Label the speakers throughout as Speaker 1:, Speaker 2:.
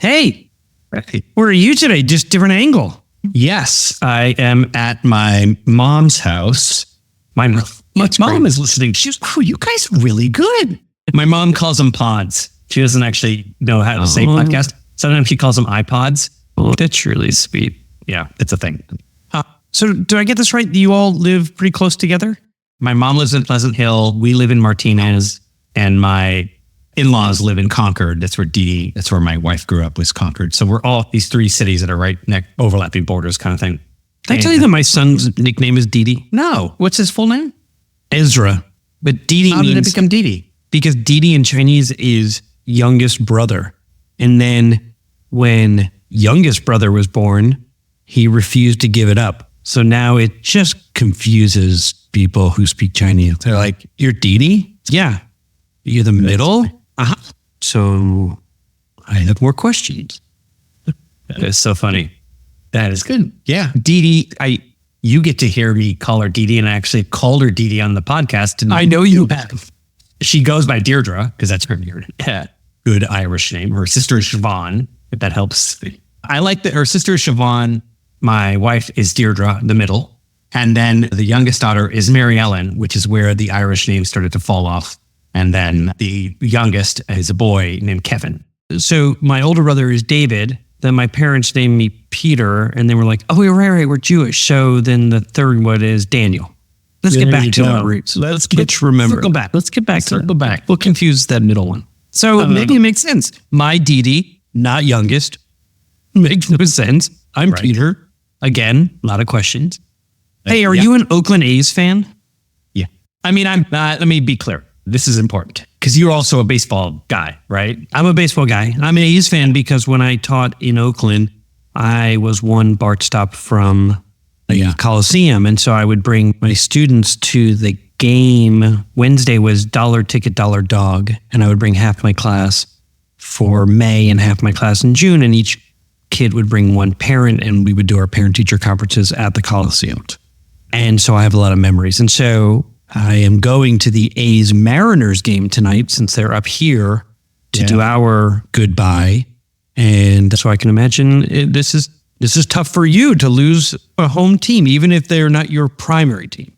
Speaker 1: Hey, where are you today? Just different angle.
Speaker 2: Yes, I am at my mom's house. My mom is listening. She's, you guys are really good. My mom calls them pods. She doesn't actually know how to say podcast. Sometimes she calls them iPods.
Speaker 1: Oh, that's really sweet.
Speaker 2: Yeah, it's a thing.
Speaker 1: So do I get this right? You all live pretty close together?
Speaker 2: My mom lives in Pleasant Hill. We live in Martinez. And my in-laws live in Concord. That's where my wife grew up, was Concord. So we're all these three cities that are right next, overlapping borders kind of thing.
Speaker 1: Did I tell you that my son's nickname is Didi?
Speaker 2: No. What's his full name?
Speaker 1: Ezra. But Didi
Speaker 2: How
Speaker 1: means...
Speaker 2: did it become Didi?
Speaker 1: Because Didi in Chinese is youngest brother. And then when youngest brother was born, he refused to give it up. So now it just confuses people who speak Chinese. They're like, you're Didi? Yeah. You're the middle? Uh-huh. So I have more questions.
Speaker 2: That is so funny. That is good.
Speaker 1: Yeah.
Speaker 2: Didi, you get to hear me call her Didi, and I actually called her Didi on the podcast. And
Speaker 1: I know you have.
Speaker 2: She goes by Deirdre, because that's her good Irish name. Her sister is Siobhan, if that helps. I like that her sister is Siobhan. My wife is Deirdre, the middle. And then the youngest daughter is Mary Ellen, which is where the Irish name started to fall off. And then the youngest is a boy named Kevin.
Speaker 1: So my older brother is David. Then my parents named me Peter. And they were like, oh, right, we're Jewish. So then the third one is Daniel. Let's get back to our roots. Let's circle back. Let's get back.
Speaker 2: Circle back.
Speaker 1: We'll confuse that middle one. So maybe it makes sense. My Didi, not youngest, makes no sense. I'm right. Peter. Again, a lot of questions. Hey, are you an Oakland A's fan?
Speaker 2: Yeah. I mean, I'm not. Let me be clear. This is important because you're also a baseball guy, right?
Speaker 1: I'm a baseball guy. I'm an A's fan because when I taught in Oakland, I was one BART stop from the Coliseum. And so I would bring my students to the game. Wednesday was $1 ticket, $1 dog. And I would bring half my class for May and half my class in June. And each kid would bring one parent, and we would do our parent-teacher conferences at the Coliseum. And so I have a lot of memories. And so I am going to the A's Mariners game tonight since they're up here to do our goodbye. And so I can imagine this is tough for you to lose a home team, even if they're not your primary team.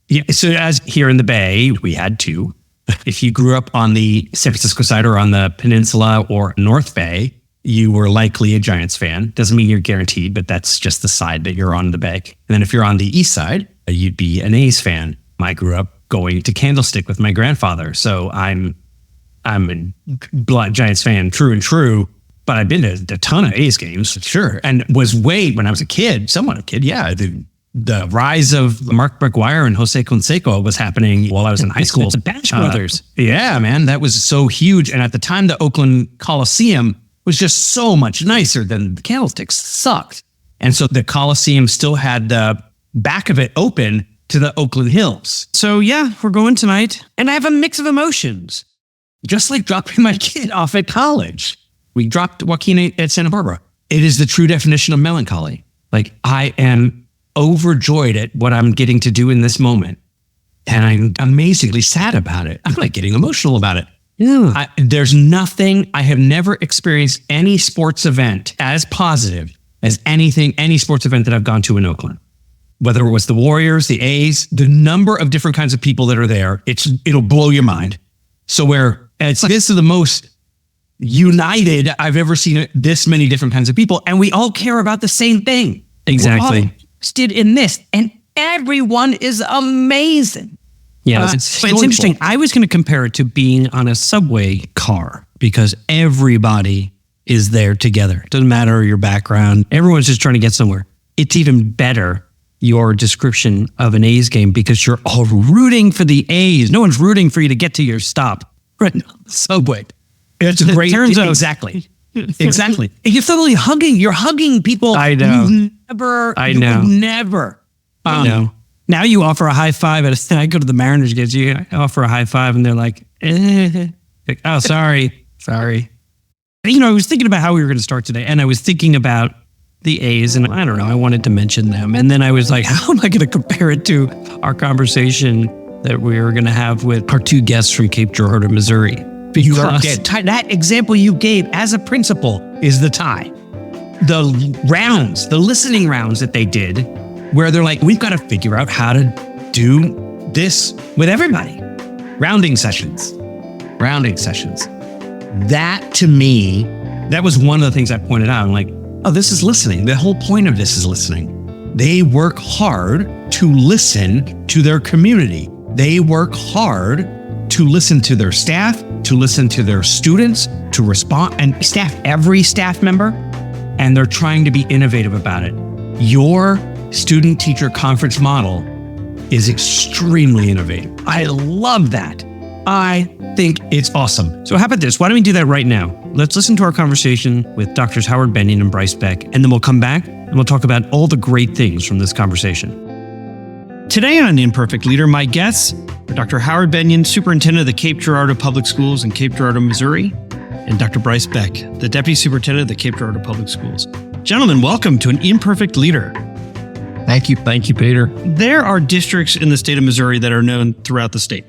Speaker 2: Yeah. So as here in the Bay, we had two. If you grew up on the San Francisco side or on the Peninsula or North Bay, you were likely a Giants fan. Doesn't mean you're guaranteed, but that's just the side that you're on the Bay. And then if you're on the East side, you'd be an A's fan. I grew up going to Candlestick with my grandfather. So I'm a blood Giants fan, true and true. But I've been to a ton of A's games, sure. And was when I was a kid, somewhat a kid, the rise of Mark McGuire and Jose Canseco was happening while I was in high school.
Speaker 1: The Bash Brothers.
Speaker 2: Yeah, man, that was so huge. And at the time, the Oakland Coliseum was just so much nicer than the Candlestick. Sucked. And so the Coliseum still had the back of it open to the Oakland Hills.
Speaker 1: So yeah, we're going tonight. And I have a mix of emotions.
Speaker 2: Just like dropping my kid off at college. We dropped Joaquin at Santa Barbara. It is the true definition of melancholy. Like, I am overjoyed at what I'm getting to do in this moment. And I'm amazingly sad about it. I'm like getting emotional about it.
Speaker 1: Yeah.
Speaker 2: There's nothing, I have never experienced any sports event as positive as any sports event that I've gone to in Oakland. Whether it was the Warriors, the A's, the number of different kinds of people that are there, it'll blow your mind. So this is the most united I've ever seen this many different kinds of people, and we all care about the same thing.
Speaker 1: Exactly.
Speaker 2: We're all interested in this, and everyone is amazing.
Speaker 1: Yeah, it's interesting. I was going to compare it to being on a subway car because everybody is there together. Doesn't matter your background. Everyone's just trying to get somewhere. It's even better, your description of an A's game, because you're all rooting for the A's. No one's rooting for you to get to your stop right on the subway.
Speaker 2: It's a great,
Speaker 1: turns out,
Speaker 2: exactly. You're totally hugging. You're hugging people.
Speaker 1: I know.
Speaker 2: I know.
Speaker 1: Now you offer a high five. I go to the Mariners games. You offer a high five, and they're like, oh, sorry. I was thinking about how we were going to start today, and I was thinking about the A's, and I don't know, I wanted to mention them. And then I was like, how am I going to compare it to our conversation that we were going to have with our two guests from Cape Girardeau, Missouri?
Speaker 2: That example you gave as a principal is the tie. The listening rounds that they did, where they're like, we've got to figure out how to do this with everybody. Rounding sessions. That, to me, that was one of the things I pointed out. I'm like, oh, this is listening. The whole point of this is listening. They work hard to listen to their community. They work hard to listen to their staff, to listen to their students, to respond, and every staff member, and they're trying to be innovative about it. Your student-teacher conference model is extremely innovative. I love that. I think it's awesome. So how about this? Why don't we do that right now? Let's listen to our conversation with Drs. Howard Benyon and Brice Beck, and then we'll come back and we'll talk about all the great things from this conversation. Today on An Imperfect Leader, my guests are Dr. Howard Benyon, Superintendent of the Cape Girardeau Public Schools in Cape Girardeau, Missouri, and Dr. Brice Beck, the Deputy Superintendent of the Cape Girardeau Public Schools. Gentlemen, welcome to An Imperfect Leader.
Speaker 3: Thank you. Thank you, Peter.
Speaker 1: There are districts in the state of Missouri that are known throughout the state.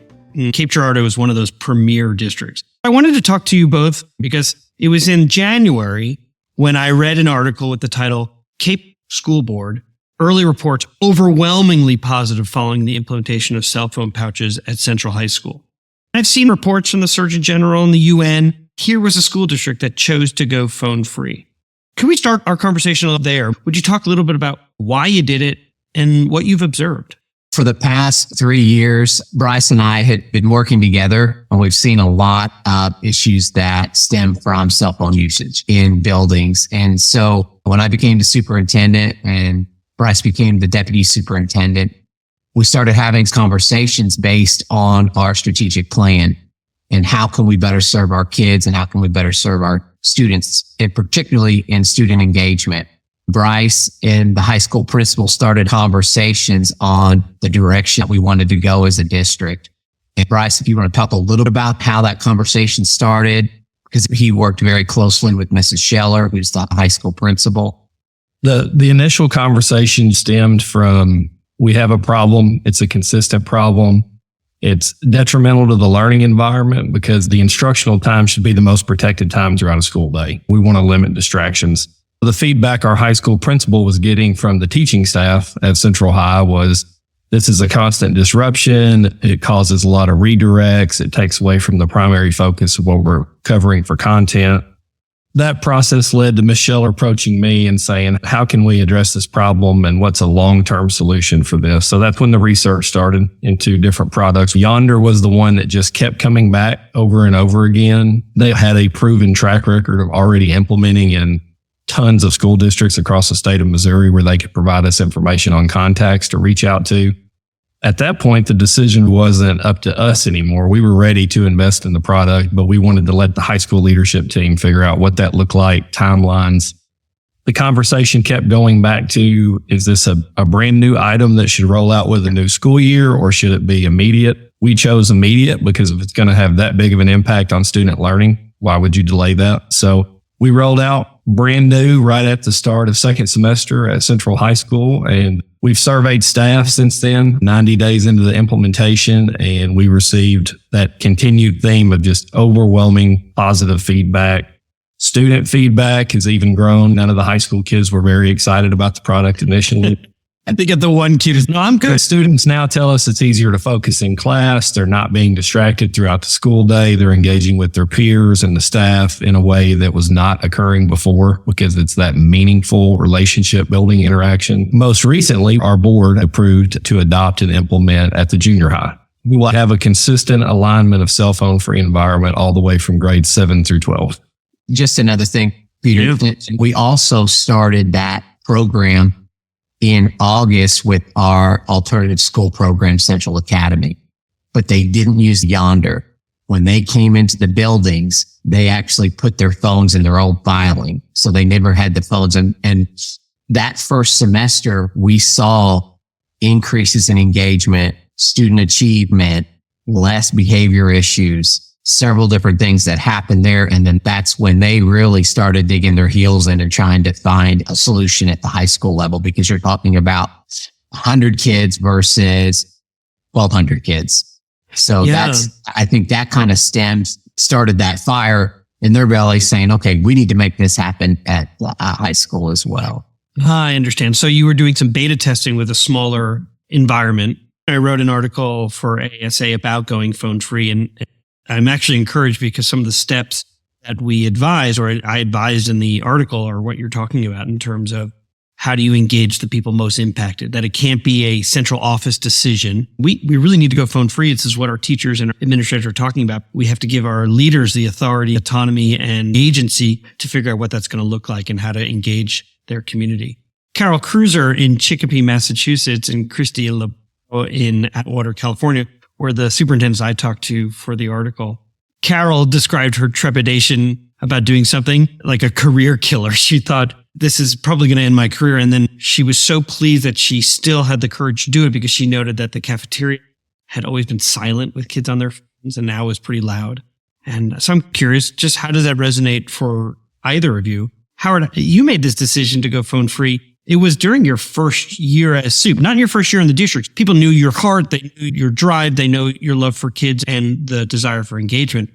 Speaker 1: Cape Girardeau is one of those premier districts. I wanted to talk to you both because it was in January when I read an article with the title, Cape School Board, Early Reports Overwhelmingly Positive Following the Implementation of Cell Phone Pouches at Central High School. I've seen reports from the Surgeon General and the UN. Here was a school district that chose to go phone-free. Can we start our conversation there? Would you talk a little bit about why you did it and what you've observed?
Speaker 3: For the past 3 years, Brice and I had been working together, and we've seen a lot of issues that stem from cell phone usage in buildings. And so when I became the superintendent and Brice became the deputy superintendent, we started having conversations based on our strategic plan and how can we better serve our kids and how can we better serve our students, and particularly in student engagement. Brice and the high school principal started conversations on the direction that we wanted to go as a district. And Brice, if you want to talk a little about how that conversation started, because he worked very closely with Mrs. Scheller, who's the high school principal.
Speaker 4: The initial conversation stemmed from, we have a problem. It's a consistent problem. It's detrimental to the learning environment because the instructional time should be the most protected time throughout a school day. We want to limit distractions. The feedback our high school principal was getting from the teaching staff at Central High was, this is a constant disruption. It causes a lot of redirects. It takes away from the primary focus of what we're covering for content. That process led to Ms. Scheller approaching me and saying, how can we address this problem and what's a long-term solution for this? So that's when the research started into different products. Yonder was the one that just kept coming back over and over again. They had a proven track record of already implementing in tons of school districts across the state of Missouri where they could provide us information on contacts to reach out to. At that point, the decision wasn't up to us anymore. We were ready to invest in the product, but we wanted to let the high school leadership team figure out what that looked like, timelines. The conversation kept going back to, is this a brand new item that should roll out with a new school year, or should it be immediate? We chose immediate because if it's going to have that big of an impact on student learning, why would you delay that? So we rolled out brand new right at the start of second semester at Central High School, and we've surveyed staff since then, 90 days into the implementation, and we received that continued theme of just overwhelming positive feedback. Student feedback has even grown. None of the high school kids were very excited about the product initially. I think at the one kid is, no, I'm good. Students now tell us it's easier to focus in class. They're not being distracted throughout the school day. They're engaging with their peers and the staff in a way that was not occurring before because it's that meaningful relationship building interaction. Most recently, our board approved to adopt and implement at the junior high. We will have a consistent alignment of cell phone free environment all the way from grades 7 through 12.
Speaker 3: Just another thing, Peter, we also started that program in August with our alternative school program, Central Academy, but they didn't use Yonder. When they came into the buildings, they actually put their phones in their old filing. So they never had the phones. And that first semester, we saw increases in engagement, student achievement, less behavior issues, several different things that happened there. And then that's when they really started digging their heels in and trying to find a solution at the high school level, because you're talking about 100 kids versus 1,200 kids. So I think that kind of stems started that fire in their belly saying, okay, we need to make this happen at high school as well.
Speaker 1: I understand. So you were doing some beta testing with a smaller environment. I wrote an article for ASA about going phone free, and I'm actually encouraged because some of the steps that we advise, or I advised in the article, are what you're talking about in terms of how do you engage the people most impacted, that it can't be a central office decision. We really need to go phone free. This is what our teachers and our administrators are talking about. We have to give our leaders the authority, autonomy, and agency to figure out what that's going to look like and how to engage their community. Carol Cruiser in Chicopee, Massachusetts, and Christy LeBeau in Atwater, California, were the superintendents I talked to for the article. Carol described her trepidation about doing something like a career killer. She thought, this is probably going to end my career. And then she was so pleased that she still had the courage to do it because she noted that the cafeteria had always been silent with kids on their phones and now was pretty loud. And so I'm curious, just how does that resonate for either of you? Howard, you made this decision to go phone free. It was during your first year as SUP, not your first year in the district. People knew your heart, they knew your drive, they know your love for kids and the desire for engagement.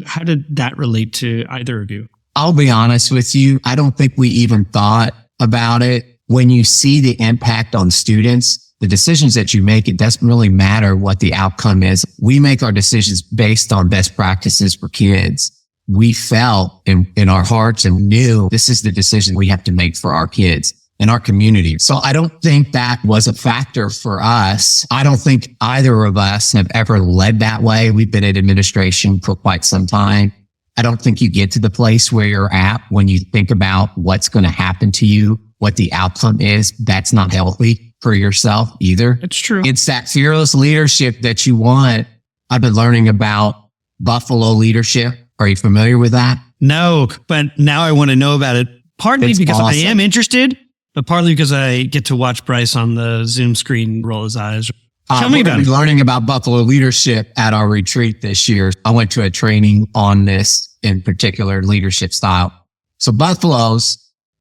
Speaker 1: How did that relate to either of you?
Speaker 3: I'll be honest with you. I don't think we even thought about it. When you see the impact on students, the decisions that you make, it doesn't really matter what the outcome is. We make our decisions based on best practices for kids. We felt in our hearts and knew this is the decision we have to make for our kids and our community. So I don't think that was a factor for us. I don't think either of us have ever led that way. We've been in administration for quite some time. I don't think you get to the place where you're at when you think about what's going to happen to you, what the outcome is. That's not healthy for yourself either.
Speaker 1: It's true.
Speaker 3: It's that fearless leadership that you want. I've been learning about Buffalo leadership. Are you familiar with that?
Speaker 1: No, but now I want to know about it. Partly
Speaker 3: It's
Speaker 1: because
Speaker 3: awesome.
Speaker 1: I am interested, but partly because I get to watch Brice on the Zoom screen roll his eyes. Tell me
Speaker 3: We're
Speaker 1: about it.
Speaker 3: learning about Buffalo leadership at our retreat this year. I went to a training on this in particular leadership style. So buffaloes,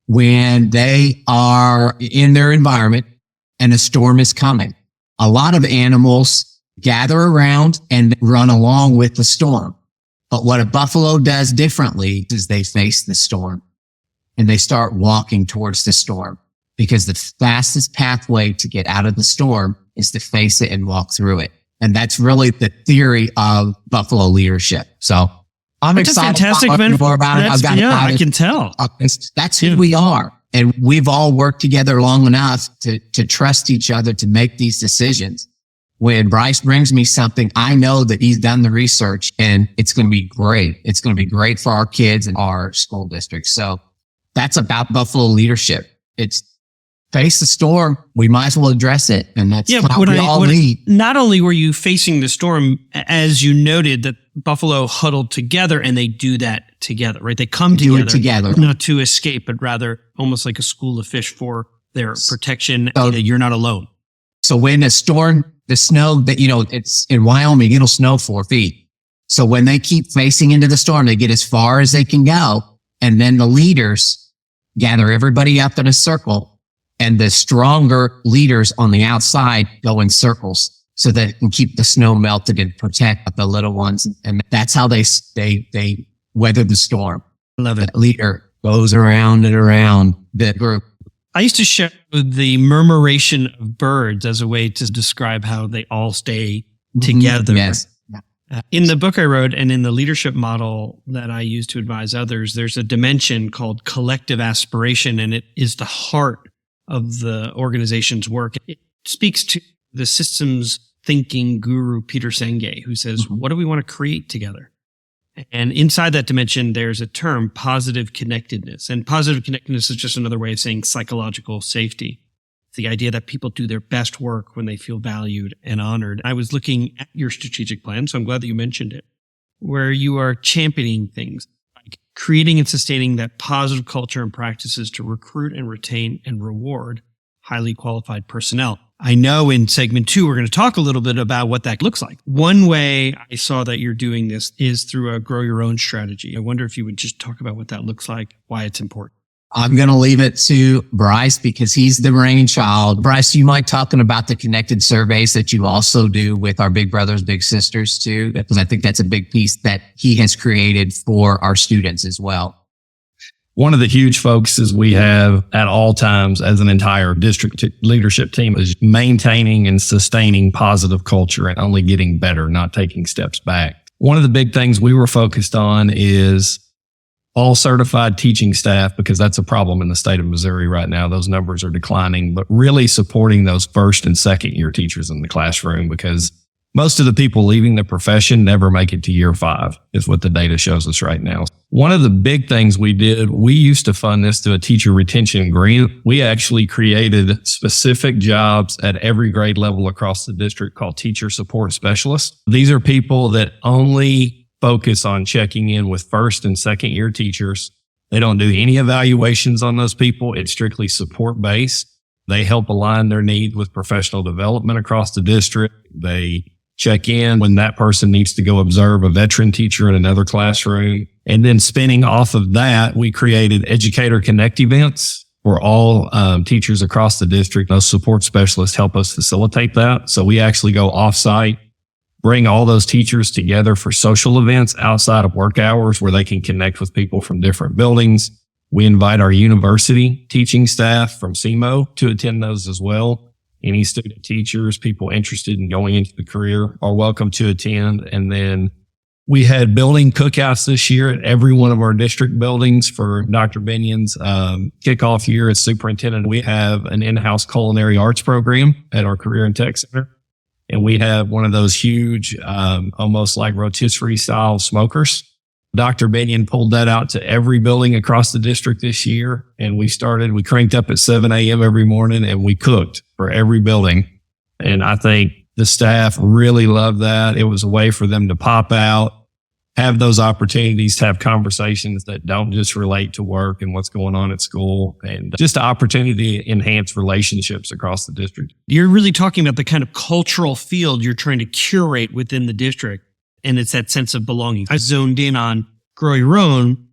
Speaker 3: when they are in their environment and a storm is coming, a lot of animals gather around and run along with the storm. But what a buffalo does differently is they face the storm and they start walking towards the storm, because the fastest pathway to get out of the storm is to face it and walk through it. And that's really the theory of buffalo leadership. So I'm
Speaker 1: That's
Speaker 3: excited
Speaker 1: fantastic,
Speaker 3: to
Speaker 1: man.
Speaker 3: talk more about it.
Speaker 1: I can tell.
Speaker 3: That's who we are. And we've all worked together long enough to trust each other to make these decisions. When Brice brings me something, I know that he's done the research and it's going to be great. It's going to be great for our kids and our school district. So that's about buffalo leadership. It's face the storm. We might as well address it. And that's how we all lead.
Speaker 1: Not only were you facing the storm, as you noted, that Buffalo huddled together and they do that together, right? They come together, not to escape, but rather almost like a school of fish for their protection.
Speaker 3: So,
Speaker 1: you're not alone.
Speaker 3: So when a storm, the snow that, it's in Wyoming, it'll snow 4 feet. So when they keep facing into the storm, they get as far as they can go. And then the leaders gather everybody up in a circle, and the stronger leaders on the outside go in circles so that it can keep the snow melted and protect the little ones. And that's how they weather the storm.
Speaker 1: I love it.
Speaker 3: The leader goes around and around the group.
Speaker 1: I used to show the murmuration of birds as a way to describe how they all stay together.
Speaker 3: Yes.
Speaker 1: In the book I wrote and in the leadership model that I use to advise others, there's a dimension called collective aspiration, and it is the heart of the organization's work. It speaks to the systems thinking guru Peter Senge, who says, what do we want to create together? And inside that dimension, there's a term, positive connectedness. And positive connectedness is just another way of saying psychological safety. It's the idea that people do their best work when they feel valued and honored. I was looking at your strategic plan, so I'm glad that you mentioned it, where you are championing things, like creating and sustaining that positive culture and practices to recruit and retain and reward highly qualified personnel. I know in segment 2, we're going to talk a little bit about what that looks like. One way I saw that you're doing this is through a grow your own strategy. I wonder if you would just talk about what that looks like, why it's important.
Speaker 3: I'm going to leave it to Brice because he's the brainchild. Brice, you might talking about the connected surveys that you also do with our big brothers, big sisters too, because I think that's a big piece that he has created for our students as well.
Speaker 4: One of the huge focuses we have at all times as an entire district leadership team is maintaining and sustaining positive culture and only getting better, not taking steps back. One of the big things we were focused on is all certified teaching staff, because that's a problem in the state of Missouri right now. Those numbers are declining, but really supporting those first and second year teachers in the classroom, because most of the people leaving the profession never make it to year 5 is what the data shows us right now. One of the big things we did, we used to fund this through a teacher retention grant. We actually created specific jobs at every grade level across the district called teacher support specialists. These are people that only focus on checking in with first and second year teachers. They don't do any evaluations on those people. It's strictly support based. They help align their needs with professional development across the district. They check in when that person needs to go observe a veteran teacher in another classroom. And then spinning off of that, we created Educator Connect events for all teachers across the district. Those support specialists help us facilitate that. So we actually go off-site, bring all those teachers together for social events outside of work hours where they can connect with people from different buildings. We invite our university teaching staff from SEMO to attend those as well. Any student teachers, people interested in going into the career are welcome to attend. And then we had building cookouts this year at every one of our district buildings for Dr. Benyon's kickoff year as superintendent. We have an in-house culinary arts program at our Career and Tech Center. And we have one of those huge, almost like rotisserie style smokers. Dr. Benyon pulled that out to every building across the district this year. And we cranked up at 7 a.m. every morning and we cooked for every building. And I think the staff really loved that. It was a way for them to pop out, have those opportunities to have conversations that don't just relate to work and what's going on at school, and just the opportunity to enhance relationships across the district.
Speaker 1: You're really talking about the kind of cultural field you're trying to curate within the district. And it's that sense of belonging. I zoned in on Grow Your Own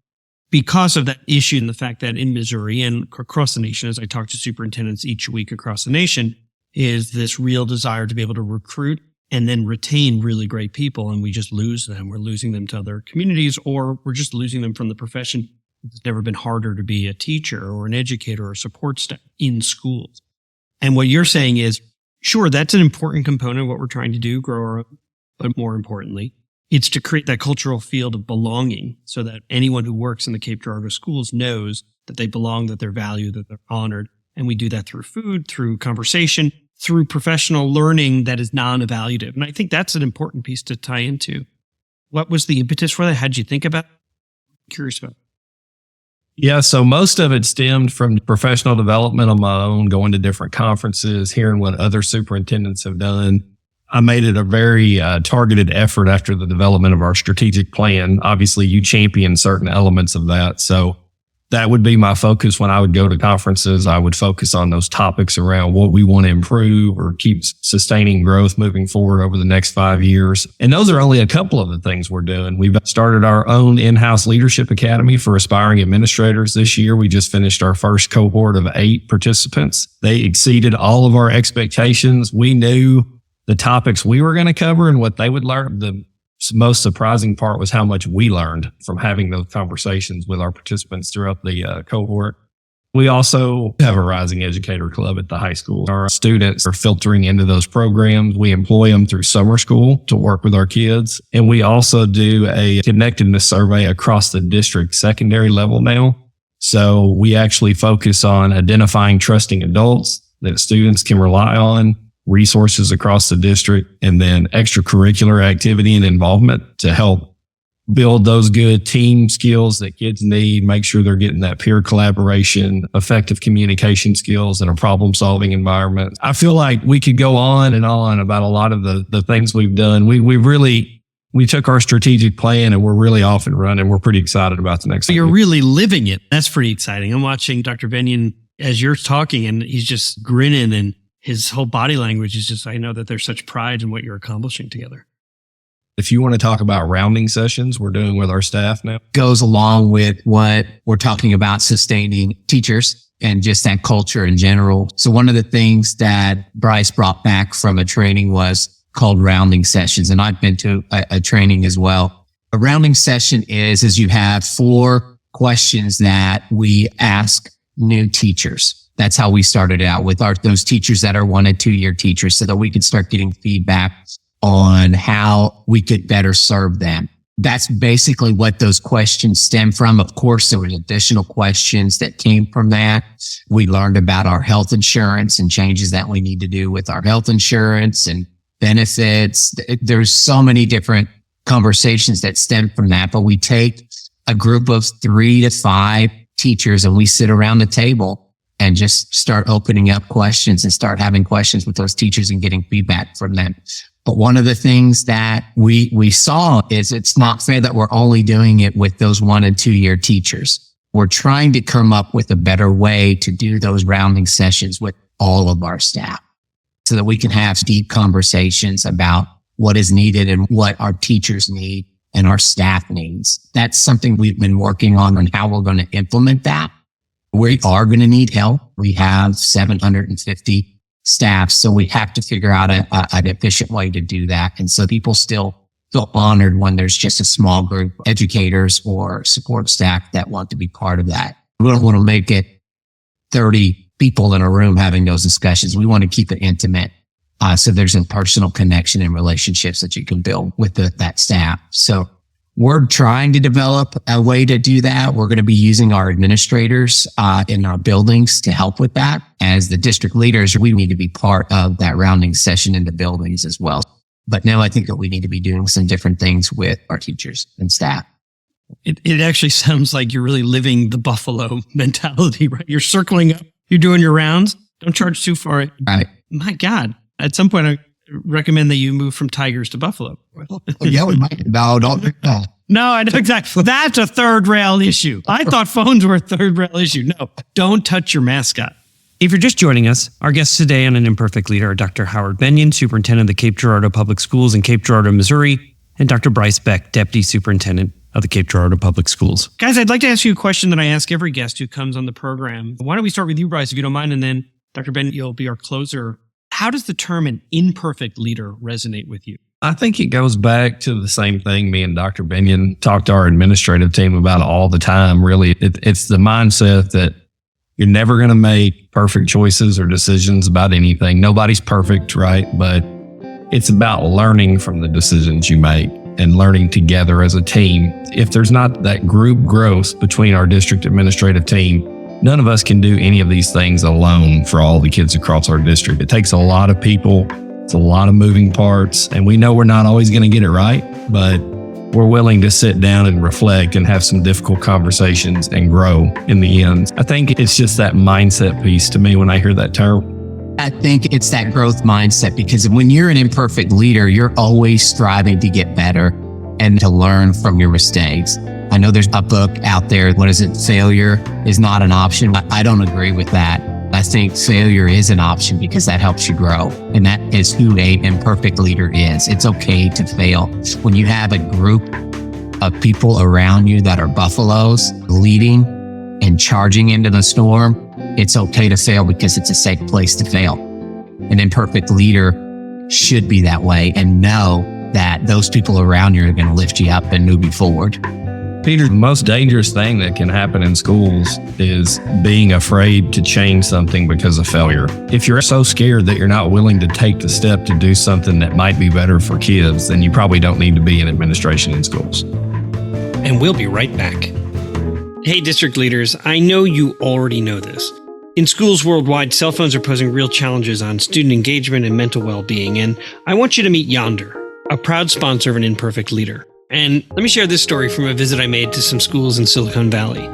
Speaker 1: because of that issue and the fact that in Missouri and across the nation, as I talk to superintendents each week across the nation, is this real desire to be able to recruit and then retain really great people. And we just lose them. We're losing them to other communities, or we're just losing them from the profession. It's never been harder to be a teacher or an educator or support staff in schools. And what you're saying is, sure, that's an important component of what we're trying to do, grow our own. But more importantly, it's to create that cultural field of belonging so that anyone who works in the Cape Girardeau schools knows that they belong, that they're valued, that they're honored. And we do that through food, through conversation, through professional learning that is non-evaluative. And I think that's an important piece to tie into. What was the impetus for that? How did you think about it? I'm curious about it.
Speaker 4: Yeah, so most of it stemmed from professional development on my own, going to different conferences, hearing what other superintendents have done. I made it a very targeted effort after the development of our strategic plan. Obviously, you champion certain elements of that. So that would be my focus when I would go to conferences. I would focus on those topics around what we want to improve or keep sustaining growth moving forward over the next 5 years. And those are only a couple of the things we're doing. We've started our own in-house leadership academy for aspiring administrators this year. We just finished our first cohort of 8 participants. They exceeded all of our expectations. We knew the topics we were going to cover and what they would learn. The most surprising part was how much we learned from having those conversations with our participants throughout the cohort. We also have a Rising Educator Club at the high school. Our students are filtering into those programs. We employ them through summer school to work with our kids. And we also do a connectedness survey across the district secondary level now. So we actually focus on identifying trusting adults that students can rely on, resources across the district, and then extracurricular activity and involvement to help build those good team skills that kids need, make sure they're getting that peer collaboration, effective communication skills, and a problem-solving environment. I feel like we could go on and on about a lot of the things we've done. We took our strategic plan and we're really off and running. We're pretty excited about the next.
Speaker 1: So you're really living it. That's pretty exciting. I'm watching Dr. Benyon as you're talking and he's just grinning and his whole body language is just, I know that there's such pride in what you're accomplishing together.
Speaker 4: If you want to talk about rounding sessions, we're doing with our staff now.
Speaker 3: Goes along with what we're talking about, sustaining teachers and just that culture in general. So one of the things that Brice brought back from a training was called rounding sessions. And I've been to a training as well. A rounding session is you have 4 questions that we ask new teachers. That's how we started out with those teachers that are 1 and 2 year teachers, so that we could start getting feedback on how we could better serve them. That's basically what those questions stem from. Of course, there were additional questions that came from that. We learned about our health insurance and changes that we need to do with our health insurance and benefits. There's so many different conversations that stem from that, but we take a group of 3 to 5 teachers and we sit around the table and just start opening up questions and start having questions with those teachers and getting feedback from them. But one of the things that we saw is it's not fair that we're only doing it with those 1 and 2 year teachers. We're trying to come up with a better way to do those rounding sessions with all of our staff so that we can have deep conversations about what is needed and what our teachers need and our staff needs. That's something we've been working on how we're going to implement that. We are going to need help. We have 750 staff, so we have to figure out an efficient way to do that. And so people still feel honored when there's just a small group of educators or support staff that want to be part of that. We don't want to make it 30 people in a room having those discussions. We want to keep it intimate. So there's a personal connection and relationships that you can build with that staff. So we're trying to develop a way to do that. We're going to be using our administrators in our buildings to help with that. As the district leaders, we need to be part of that rounding session in the buildings as well. But now I think that we need to be doing some different things with our teachers and staff.
Speaker 2: It actually sounds like you're really living the Buffalo mentality, right? You're circling up, you're doing your rounds. Don't charge too far.
Speaker 3: Right.
Speaker 2: My God. At some point, I recommend that you move from Tigers to Buffalo.
Speaker 3: Yeah, we might. No, don't do that.
Speaker 2: No, I know exactly. That's a third rail issue. I thought phones were a third rail issue. No, don't touch your mascot.
Speaker 1: If you're just joining us, our guests today on An Imperfect Leader are Dr. Howard Benyon, Superintendent of the Cape Girardeau Public Schools in Cape Girardeau, Missouri, and Dr. Brice Beck, Deputy Superintendent of the Cape Girardeau Public Schools.
Speaker 2: Guys, I'd like to ask you a question that I ask every guest who comes on the program. Why don't we start with you, Brice, if you don't mind, and then Dr. Benyon, you'll be our closer. How does the term an imperfect leader resonate with you?
Speaker 4: I think it goes back to the same thing me and Dr. Benyon talk to our administrative team about all the time. Really, it's the mindset that you're never going to make perfect choices or decisions about anything. Nobody's perfect, right? But it's about learning from the decisions you make and learning together as a team. If there's not that group growth between our district administrative team, none of us can do any of these things alone for all the kids across our district. It takes a lot of people. It's a lot of moving parts, and we know we're not always going to get it right, but we're willing to sit down and reflect and have some difficult conversations and grow in the end. I think it's just that mindset piece to me when I hear that term.
Speaker 3: I think it's that growth mindset, because when you're an imperfect leader, you're always striving to get better and to learn from your mistakes. I know there's a book out there. What is it? Failure is not an option. I don't agree with that. I think failure is an option because that helps you grow. And that is who an imperfect leader is. It's okay to fail. When you have a group of people around you that are buffaloes leading and charging into the storm, it's okay to fail because it's a safe place to fail. An imperfect leader should be that way and know that those people around you are going to lift you up and move you forward.
Speaker 4: Peter, the most dangerous thing that can happen in schools is being afraid to change something because of failure. If you're so scared that you're not willing to take the step to do something that might be better for kids, then you probably don't need to be in administration in schools.
Speaker 2: And we'll be right back. Hey, district leaders, I know you already know this. In schools worldwide, cell phones are posing real challenges on student engagement and mental well-being, and I want you to meet Yonder, a proud sponsor of An Imperfect Leader. And let me share this story from a visit I made to some schools in Silicon Valley.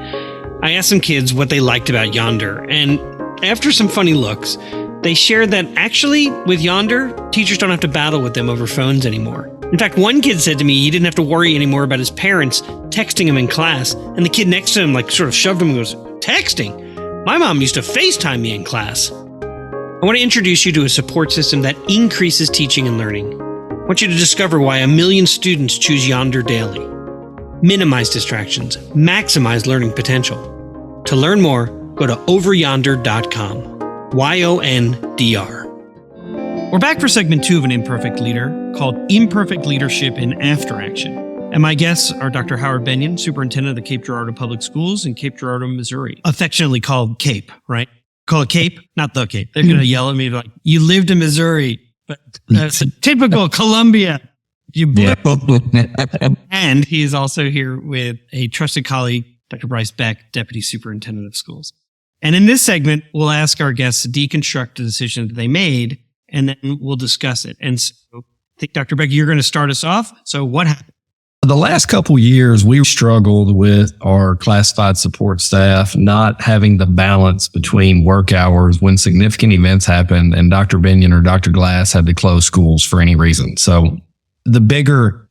Speaker 2: I asked some kids what they liked about Yonder, and after some funny looks, they shared that actually, with Yonder, teachers don't have to battle with them over phones anymore. In fact, one kid said to me he didn't have to worry anymore about his parents texting him in class, and the kid next to him sort of shoved him and goes, "Texting? My mom used to FaceTime me in class." I want to introduce you to a support system that increases teaching and learning.
Speaker 1: I want you to discover why 1 million students choose Yonder daily. Minimize distractions, maximize learning potential. To learn more, go to overyonder.com. YONDR. We're back for segment 2 of An Imperfect Leader, called Imperfect Leadership in After Action. And my guests are Dr. Howard Benyon, Superintendent of the Cape Girardeau Public Schools in Cape Girardeau, Missouri. Affectionately called Cape, right? Call it Cape, not the Cape. They're going to yell at me like, you lived in Missouri, but that's a typical Columbia. And he is also here with a trusted colleague, Dr. Brice Beck, Deputy Superintendent of Schools. And in this segment, we'll ask our guests to deconstruct the decision that they made, and then we'll discuss it. And so I think, Dr. Beck, you're going to start us off. So what happened?
Speaker 4: The last couple of years, we struggled with our classified support staff not having the balance between work hours when significant events happened and Dr. Benyon or Dr. Glass had to close schools for any reason. So the bigger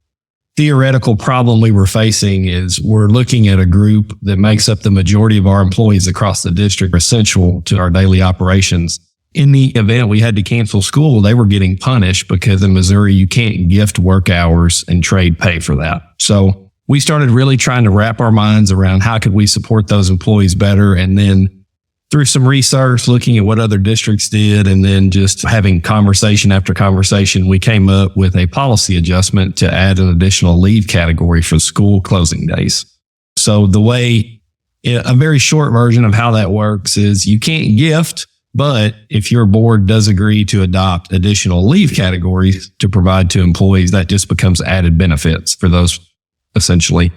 Speaker 4: theoretical problem we were facing is we're looking at a group that makes up the majority of our employees across the district, essential to our daily operations. In the event we had to cancel school, they were getting punished because in Missouri, you can't gift work hours and trade pay for that. So we started really trying to wrap our minds around how could we support those employees better. And then through some research, looking at what other districts did, and then just having conversation after conversation, we came up with a policy adjustment to add an additional leave category for school closing days. So a very short version of how that works is you can't gift, but if your board does agree to adopt additional leave categories to provide to employees, that just becomes added benefits for those essentially.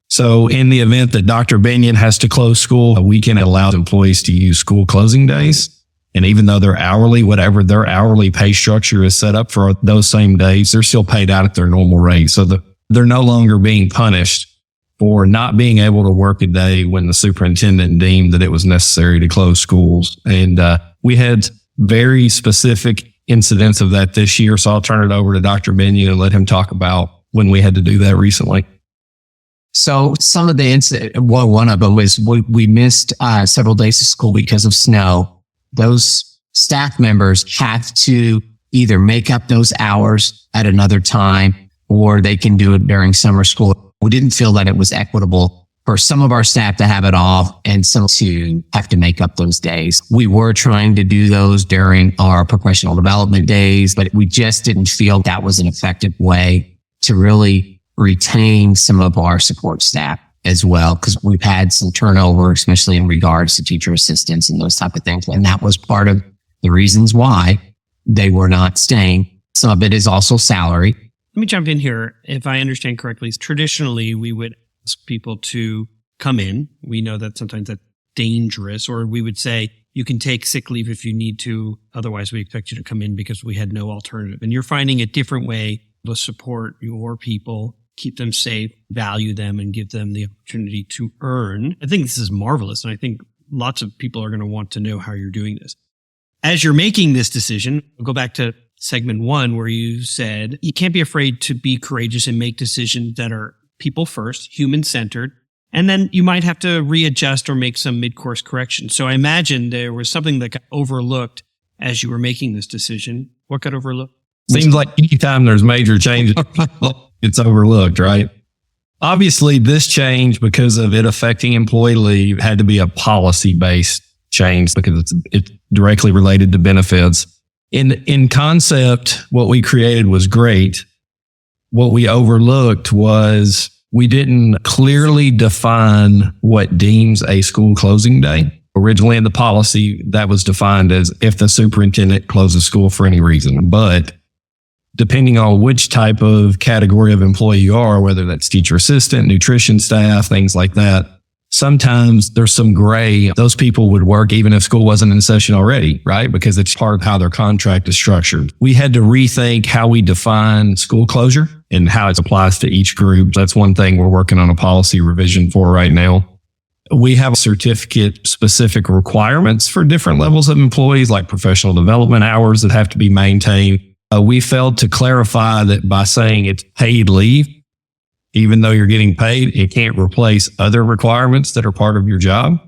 Speaker 4: So in the event that Dr. Benyon has to close school, we can allow employees to use school closing days. And even though they're hourly, whatever their hourly pay structure is set up for those same days, they're still paid out at their normal rate. So they're no longer being punished for not being able to work a day when the superintendent deemed that it was necessary to close schools. And we had very specific incidents of that this year. So I'll turn it over to Dr. Benyon and let him talk about when we had to do that recently.
Speaker 3: So some of the incidents, well, one of them was we missed several days of school because of snow. Those staff members have to either make up those hours at another time or they can do it during summer school. We didn't feel that it was equitable for some of our staff to have it off and some to have to make up those days. We were trying to do those during our professional development days, but we just didn't feel that was an effective way to really retain some of our support staff as well, because we've had some turnover, especially in regards to teacher assistants and those type of things. And that was part of the reasons why they were not staying. Some of it is also salary.
Speaker 1: Let me jump in here. If I understand correctly, traditionally we would ask people to come in. We know that sometimes that's dangerous, or we would say you can take sick leave if you need to. Otherwise, we expect you to come in because we had no alternative. And you're finding a different way to support your people, keep them safe, value them, and give them the opportunity to earn. I think this is marvelous. And I think lots of people are going to want to know how you're doing this. As you're making this decision, I'll go back to segment 1 where you said you can't be afraid to be courageous and make decisions that are people first, human centered, and then you might have to readjust or make some mid-course corrections. So I imagine there was something that got overlooked as you were making this decision. What got overlooked?
Speaker 4: Seems like anytime there's major changes, it's overlooked, right? Obviously, this change, because of it affecting employee leave, had to be a policy-based change because it's directly related to benefits. In concept, what we created was great. What we overlooked was we didn't clearly define what deems a school closing day. Originally in the policy, that was defined as if the superintendent closes school for any reason. But depending on which type of category of employee you are, whether that's teacher assistant, nutrition staff, things like that, sometimes there's some gray. Those people would work even if school wasn't in session already, right? Because it's part of how their contract is structured. We had to rethink how we define school closure and how it applies to each group. That's one thing we're working on a policy revision for right now. We have certificate specific requirements for different levels of employees, like professional development hours that have to be maintained. We failed to clarify that by saying it's paid leave, even though you're getting paid, it can't replace other requirements that are part of your job.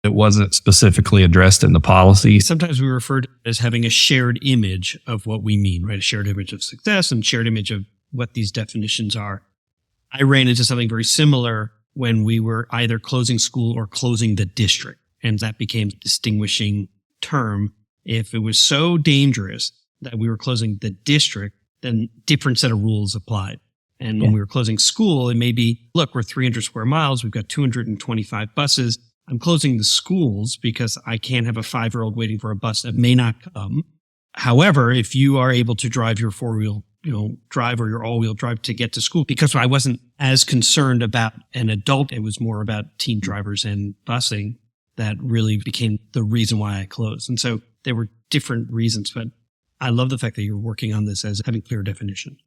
Speaker 4: It wasn't specifically addressed in the policy.
Speaker 2: Sometimes we refer to it as having a shared image of what we mean, right? A shared image of success and shared image of what these definitions are. I ran into something very similar when we were either closing school or closing the district. And that became a distinguishing term. If it was so dangerous that we were closing the district, then different set of rules applied. And when we were closing school, it may be, look, we're 300 square miles. We've got 225 buses. I'm closing the schools because I can't have a 5-year-old waiting for a bus that may not come. However, if you are able to drive your 4-wheel, drive or your all-wheel drive to get to school, because I wasn't as concerned about an adult, it was more about teen drivers and busing that really became the reason why I closed. And so there were different reasons, but I love the fact that you're working on this as having clear definition.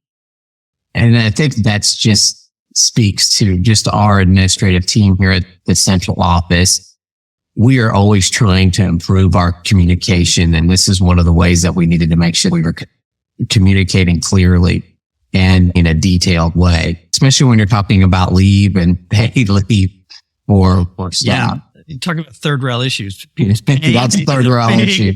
Speaker 3: And I think that's just speaks to just our administrative team here at the central office. We are always trying to improve our communication. And this is one of the ways that we needed to make sure we were communicating clearly and in a detailed way, especially when you're talking about leave and paid leave for staff.
Speaker 2: Yeah. You're talking about third rail issues.
Speaker 3: That's a third rail issue.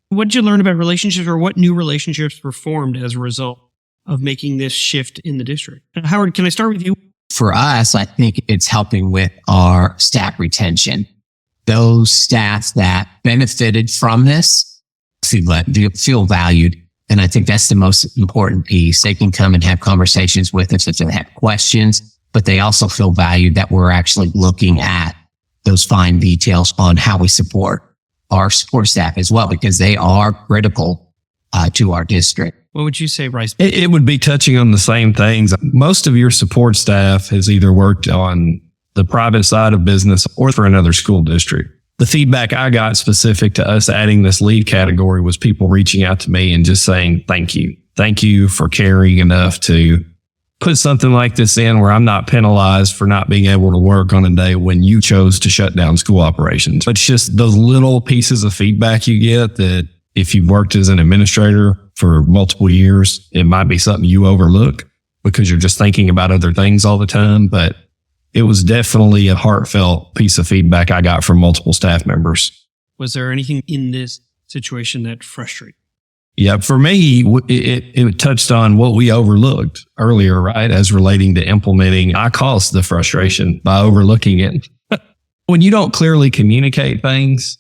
Speaker 2: What did you learn about relationships, or what new relationships were formed as a result of making this shift in the district? Howard, can I start with you?
Speaker 3: For us, I think it's helping with our staff retention. Those staff that benefited from this feel valued. And I think that's the most important piece. They can come and have conversations with us if they have questions, but they also feel valued that we're actually looking at those fine details on how we support our support staff as well, because they are critical to our district.
Speaker 2: What would you say, Brice?
Speaker 4: It would be touching on the same things. Most of your support staff has either worked on the private side of business or for another school district. The feedback I got specific to us adding this lead category was people reaching out to me and just saying, thank you. Thank you for caring enough to put something like this in where I'm not penalized for not being able to work on a day when you chose to shut down school operations. It's just those little pieces of feedback you get that if you've worked as an administrator for multiple years, it might be something you overlook because you're just thinking about other things all the time. But it was definitely a heartfelt piece of feedback I got from multiple staff members.
Speaker 2: Was there anything in this situation that frustrated?
Speaker 4: Yeah, for me, it touched on what we overlooked earlier, right? As relating to implementing, I caused the frustration by overlooking it. When you don't clearly communicate things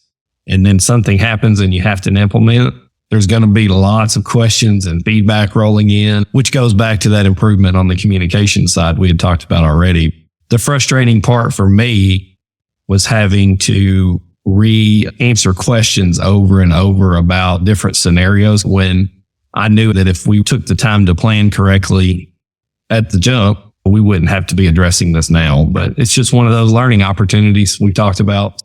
Speaker 4: and then something happens and you have to implement, there's going to be lots of questions and feedback rolling in, which goes back to that improvement on the communication side we had talked about already. The frustrating part for me was having to re-answer questions over and over about different scenarios when I knew that if we took the time to plan correctly at the jump, we wouldn't have to be addressing this now. But it's just one of those learning opportunities we talked about.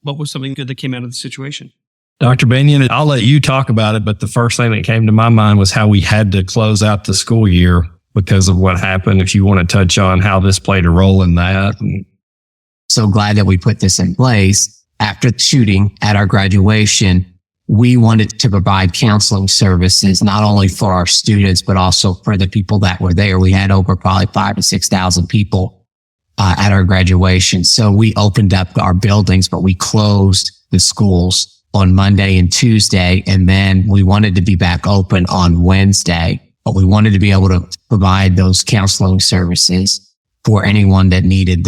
Speaker 2: What was something good that came out of the situation?
Speaker 4: Dr. Benyon, I'll let you talk about it, but the first thing that came to my mind was how we had to close out the school year because of what happened. If you want to touch on how this played a role in that.
Speaker 3: So glad that we put this in place. After the shooting at our graduation, we wanted to provide counseling services, not only for our students, but also for the people that were there. We had over probably 5,000 to 6,000 people at our graduation. So we opened up our buildings, but we closed the schools on Monday and Tuesday. And then we wanted to be back open on Wednesday, but we wanted to be able to provide those counseling services for anyone that needed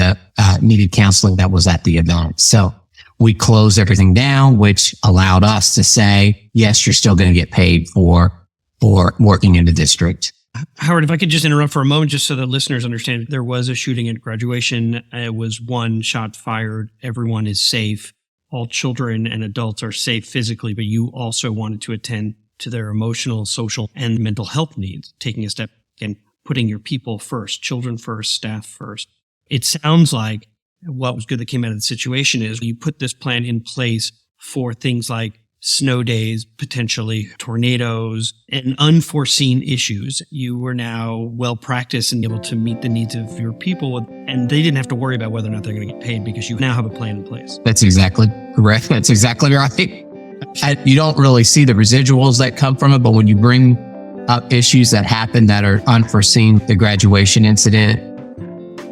Speaker 3: counseling that was at the event. So we closed everything down, which allowed us to say, yes, you're still going to get paid for working in the district.
Speaker 2: Howard, if I could just interrupt for a moment, just so that listeners understand, there was a shooting at graduation. It was one shot fired. Everyone is safe. All children and adults are safe physically, but you also wanted to attend to their emotional, social, and mental health needs, taking a step and putting your people first, children first, staff first. It sounds like what was good that came out of the situation is you put this plan in place for things like snow days, potentially tornadoes, and unforeseen issues. You were now well practiced and able to meet the needs of your people, and they didn't have to worry about whether or not they're going to get paid because you now have a plan in place.
Speaker 3: That's exactly correct. That's exactly right. You don't really see the residuals that come from it, but when you bring up issues that happen that are unforeseen, the graduation incident,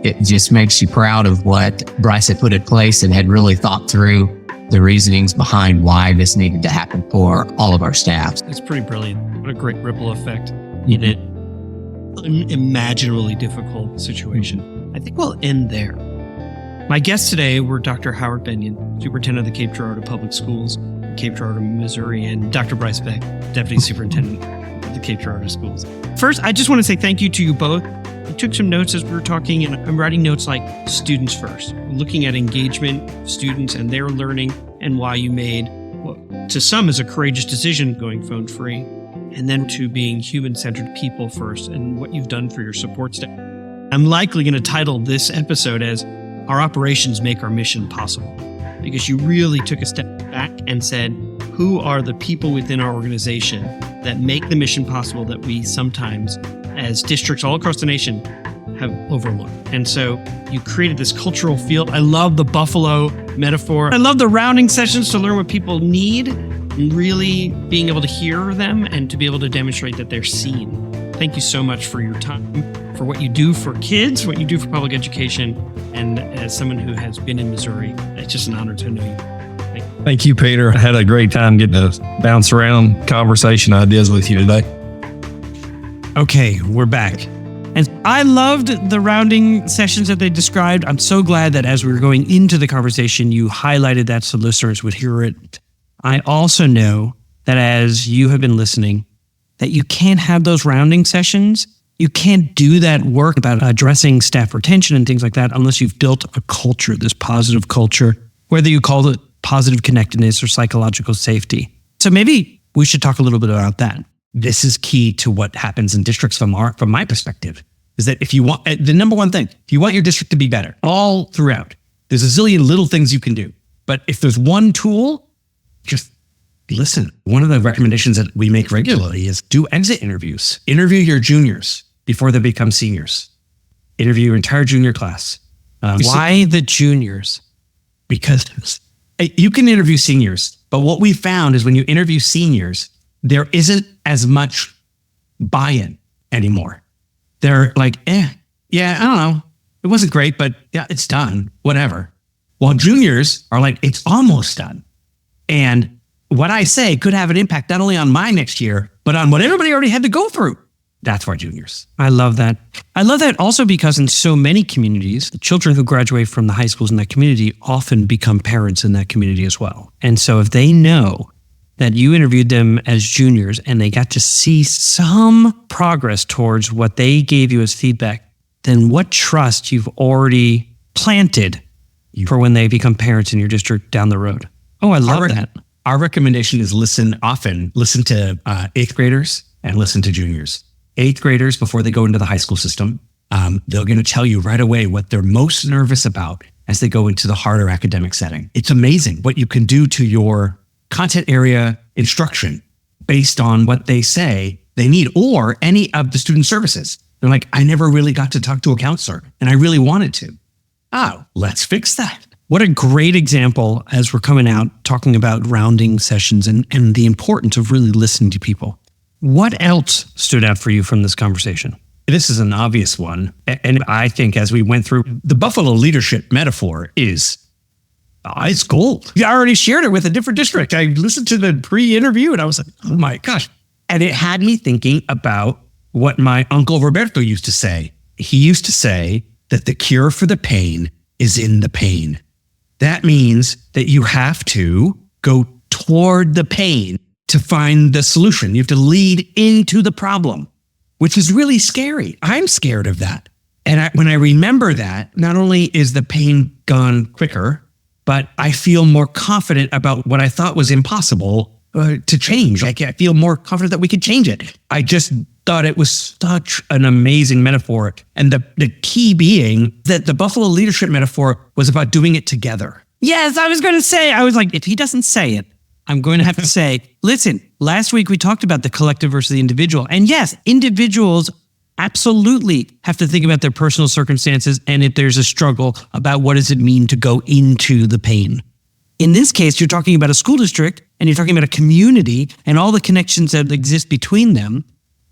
Speaker 3: it just makes you proud of what Brice had put in place and had really thought through the reasonings behind why this needed to happen for all of our staffs.
Speaker 1: It's pretty brilliant. What a great ripple effect in an unimaginably difficult situation. I think we'll end there. My guests today were Dr. Howard Benyon, Superintendent of the Cape Girardeau Public Schools, Cape Girardeau, Missouri, and Dr. Brice Beck, Deputy Superintendent of the Cape Girardeau Schools. First, I just want to say thank you to you both. I took some notes as we were talking, and I'm writing notes like students first, looking at engagement of students and their learning and why you made what to some is a courageous decision going phone free, and then to being human-centered people first and what you've done for your support staff. I'm likely going to title this episode as Our Operations Make Our Mission Possible, because you really took a step back and said, who are the people within our organization that make the mission possible that we sometimes, as districts all across the nation, have overlooked? And so you created this cultural field. I love the buffalo metaphor. I love the rounding sessions to learn what people need and really being able to hear them and to be able to demonstrate that they're seen. Thank you so much for your time, for what you do for kids, what you do for public education. And as someone who has been in Missouri, it's just an honor to know you.
Speaker 4: Thank you, Peter. I had a great time getting to bounce around conversation ideas with you today.
Speaker 1: Okay, we're back. And I loved the rounding sessions that they described. I'm so glad that as we were going into the conversation, you highlighted that so listeners would hear it. I also know that as you have been listening, that you can't have those rounding sessions. You can't do that work about addressing staff retention and things like that unless you've built a culture, this positive culture, whether you call it positive connectedness or psychological safety. So maybe we should talk a little bit about that. This is key to what happens in districts from my perspective, is that if you want, the number one thing, if you want your district to be better all throughout, there's a zillion little things you can do. But if there's one tool, just listen. One of the recommendations that we make regularly is do exit interviews. Interview your juniors before they become seniors. Interview your entire junior class. Why the juniors? Because you can interview seniors, but what we found is when you interview seniors, there isn't as much buy-in anymore. They're like, yeah, I don't know. It wasn't great, but yeah, it's done, whatever. While juniors are like, it's almost done. And what I say could have an impact not only on my next year, but on what everybody already had to go through. That's for juniors. I love that. I love that also because in so many communities, the children who graduate from the high schools in that community often become parents in that community as well. And so if they know that you interviewed them as juniors and they got to see some progress towards what they gave you as feedback, then what trust you've already planted for when they become parents in your district down the road. Oh, I love that. Our recommendation is listen often. Listen to 8th graders and listen to juniors. 8th graders, before they go into the high school system, they're going to tell you right away what they're most nervous about as they go into the harder academic setting. It's amazing what you can do to your content area instruction based on what they say they need or any of the student services. They're like, I never really got to talk to a counselor and I really wanted to. Oh, let's fix that. What a great example as we're coming out talking about rounding sessions and the importance of really listening to people. What else stood out for you from this conversation? This is an obvious one. And I think as we went through, the buffalo leadership metaphor is it's gold. I already shared it with a different district. I listened to the pre-interview and I was like, oh my gosh. And it had me thinking about what my Uncle Roberto used to say. He used to say that the cure for the pain is in the pain. That means that you have to go toward the pain to find the solution. You have to lead into the problem, which is really scary. I'm scared of that. And when I remember that, not only is the pain gone quicker, but I feel more confident about what I thought was impossible to change. I feel more confident that we could change it. I just thought it was such an amazing metaphor. And the key being that the buffalo leadership metaphor was about doing it together. Yes, I was going to say, I was like, if he doesn't say it, I'm going to have to say, listen, last week we talked about the collective versus the individual. And yes, individuals absolutely have to think about their personal circumstances and if there's a struggle about what does it mean to go into the pain. In this case, you're talking about a school district and you're talking about a community and all the connections that exist between them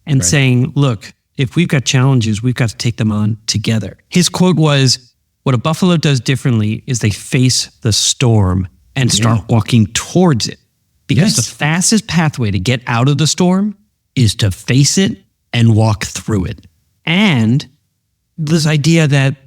Speaker 1: and saying, look, If we've got challenges, we've got to take them on together. His quote was, what a buffalo does differently is they face the storm and start walking towards it. Because the fastest pathway to get out of the storm is to face it and walk through it. And this idea that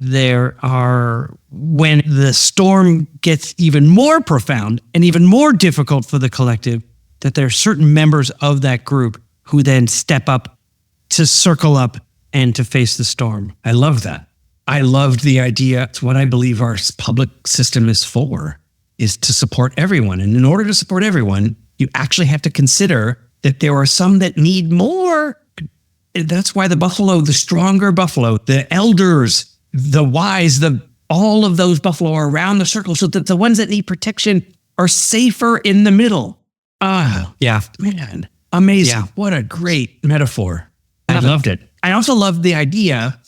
Speaker 1: when the storm gets even more profound and even more difficult for the collective, that there are certain members of that group who then step up to circle up and to face the storm. I love that. I loved the idea. It's what I believe our public system is for, is to support everyone. And in order to support everyone, you actually have to consider that there are some that need more. That's why the stronger buffalo, the elders, the wise, all of those buffalo are around the circle so that the ones that need protection are safer in the middle. Man, amazing. Yeah. What a great metaphor.
Speaker 2: I loved it.
Speaker 1: I also love the idea.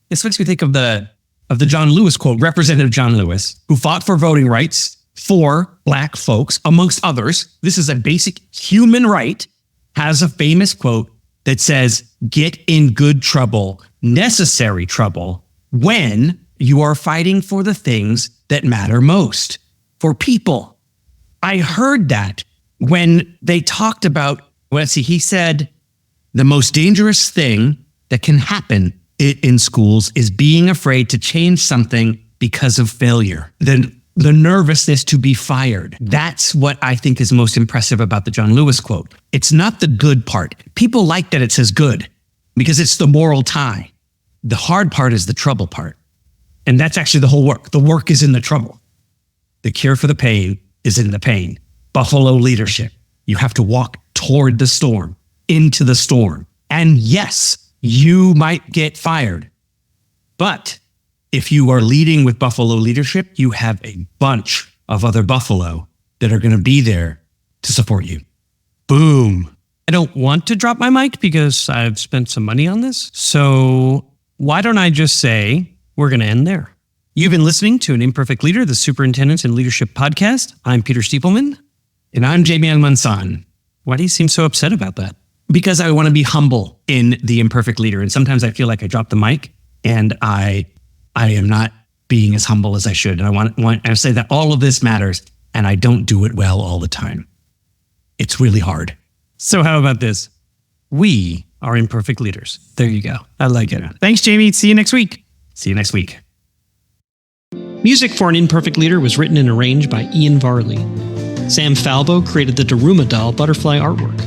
Speaker 1: This makes me think of the John Lewis quote, Representative John Lewis, who fought for voting rights for Black folks, amongst others. This is a basic human right, has a famous quote that says, get in good trouble, necessary trouble, when you are fighting for the things that matter most, for people. I heard that when they talked about, he said, the most dangerous thing that can happen in schools is being afraid to change something because of failure. The nervousness to be fired. That's what I think is most impressive about the John Lewis quote. It's not the good part. People like that it says good because it's the moral tie. The hard part is the trouble part. And that's actually the whole work. The work is in the trouble. The cure for the pain is in the pain. Buffalo leadership. You have to walk toward the storm, into the storm. And yes, you might get fired, but if you are leading with buffalo leadership, you have a bunch of other buffalo that are going to be there to support you. Boom. I don't want to drop my mic because I've spent some money on this. So why don't I just say we're going to end there? You've been listening to An Imperfect Leader, the Superintendents and Leadership Podcast. I'm Peter Stiepelman.
Speaker 2: And I'm Jamian Mansan.
Speaker 1: Why do you seem so upset about that?
Speaker 2: Because I want to be humble in The Imperfect Leader. And sometimes I feel like I drop the mic and I am not being as humble as I should. And I say that all of this matters and I don't do it well all the time. It's really hard.
Speaker 1: So how about this? We are imperfect leaders. There you go. I like it. Thanks, Jamie. See you next week.
Speaker 2: See you next week.
Speaker 1: Music for An Imperfect Leader was written and arranged by Ian Varley. Sam Falbo created the Daruma doll butterfly artwork.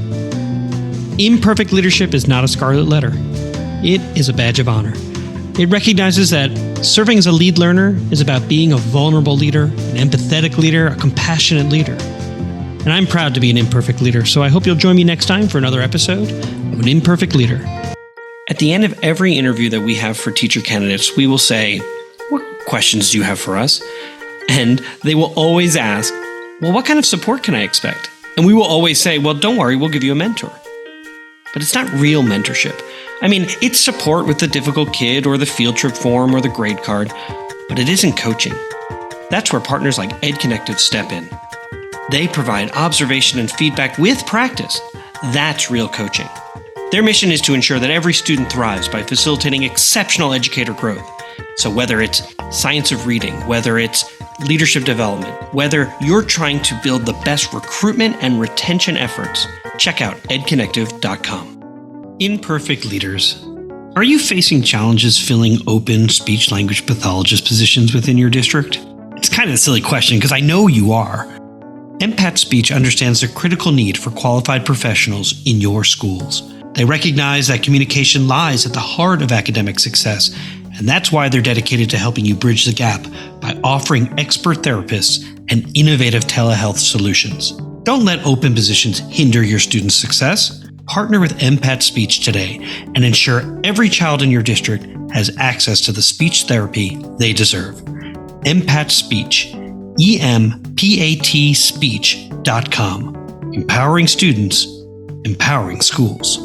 Speaker 1: Imperfect leadership is not a scarlet letter. It is a badge of honor. It recognizes that serving as a lead learner is about being a vulnerable leader, an empathetic leader, a compassionate leader. And I'm proud to be an imperfect leader, so I hope you'll join me next time for another episode of An Imperfect Leader. At the end of every interview that we have for teacher candidates, we will say, what questions do you have for us? And they will always ask, well, what kind of support can I expect? And we will always say, well, don't worry, we'll give you a mentor. But it's not real mentorship. I mean, it's support with the difficult kid or the field trip form or the grade card, but it isn't coaching. That's where partners like EdConnected step in. They provide observation and feedback with practice. That's real coaching. Their mission is to ensure that every student thrives by facilitating exceptional educator growth. So whether it's science of reading, whether it's leadership development, whether you're trying to build the best recruitment and retention efforts, check out edconnective.com. Imperfect leaders. Are you facing challenges filling open speech-language pathologist positions within your district? It's kind of a silly question because I know you are. MPAT Speech understands the critical need for qualified professionals in your schools. They recognize that communication lies at the heart of academic success, and that's why they're dedicated to helping you bridge the gap by offering expert therapists and innovative telehealth solutions. Don't let open positions hinder your students' success. Partner with MPAT Speech today and ensure every child in your district has access to the speech therapy they deserve. MPAT Speech, EMPAT Speech.com. Empowering students, empowering schools.